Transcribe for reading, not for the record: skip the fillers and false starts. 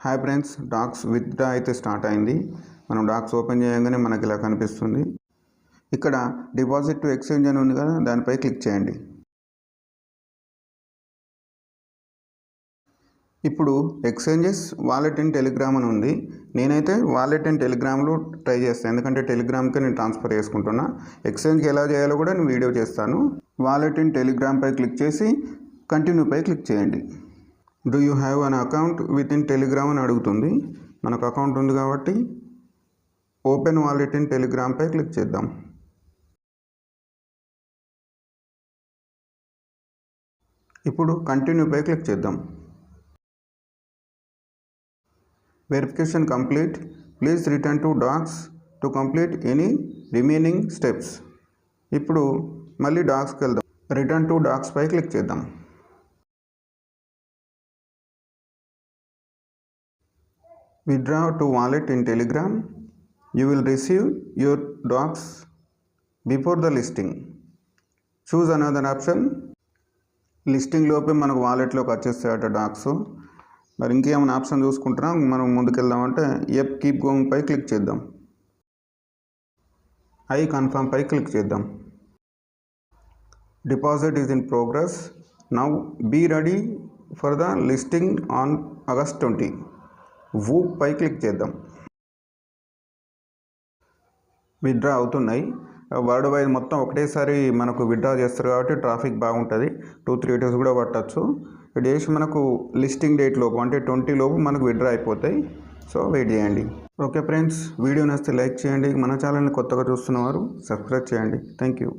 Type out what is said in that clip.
Hi friends, docs withdraw అయితే start అయింది. మనం డాక్స్ ఓపెన్ చేయగానే మనకి ఇలా కనిపిస్తుంది. ఇక్కడ డిపాజిట్ టు ఎక్స్చేంజ్ అని ఉంది కదా, దానిపై క్లిక్ చేయండి. ఇప్పుడు ఎక్స్చేంజెస్ వాలెట్ ఇన్ టెలిగ్రామ్ అని ఉంది. నేనైతే వాలెట్ ఇన్ టెలిగ్రామ్లో ట్రై చేస్తాను, ఎందుకంటే టెలిగ్రామ్కి నేను ట్రాన్స్ఫర్ చేసుకుంటున్నా. ఎక్స్చేంజ్కి ఎలా చేయాలో కూడా నేను వీడియో చేస్తాను. వాలెట్ ఇన్ టెలిగ్రామ్పై క్లిక్ చేసి కంటిన్యూపై క్లిక్ చేయండి. Do you have an account with in Telegram అని అడుగుతుంది. మనకు అకౌంట్ ఉంది కాబట్టి ఓపెన్ వాలెట్ ఇన్ టెలిగ్రామ్పై క్లిక్ చేద్దాం. ఇప్పుడు కంటిన్యూపై క్లిక్ చేద్దాం. Verification complete. Please return to docs to complete any remaining steps. ఇప్పుడు మళ్ళీ డాక్స్కి వెళ్దాం. రిటర్న్ టు డాక్స్పై క్లిక్ చేద్దాం. Withdraw to wallet in Telegram. You will receive your docs before the listing. Choose another option. Listing లోపే మనకు వాలెట్లోకి వచ్చేస్తాయట docs. మరి ఇంకేమైనా option చూసుకుంటున్నాం. మనం ముందుకెళ్దామంటే కీప్ గోయింగ్ పై క్లిక్ చేద్దాం. ఐ కన్ఫర్మ్ పై క్లిక్ చేద్దాం. Deposit is in progress. Now be ready for the listing on August 20. వూప్ పై క్లిక్ చేద్దాం. విత్డ్రా అవుతున్నాయి. వరల్డ్ వైడ్ మొత్తం ఒకటేసారి మనకు విత్డ్రా చేస్తారు కాబట్టి ట్రాఫిక్ బాగుంటుంది. 2-3 డేస్ కూడా పట్టచ్చు. ఇది చేసి మనకు లిస్టింగ్ డేట్ లోపు అంటే 20 లోపు మనకు విత్డ్రా అయిపోతాయి. సో వెయిట్ చేయండి. ఓకే ఫ్రెండ్స్, వీడియో నచ్చితే లైక్ చేయండి. మన ఛానల్ని కొత్తగా చూస్తున్నవారు సబ్స్క్రైబ్ చేయండి. Thank you.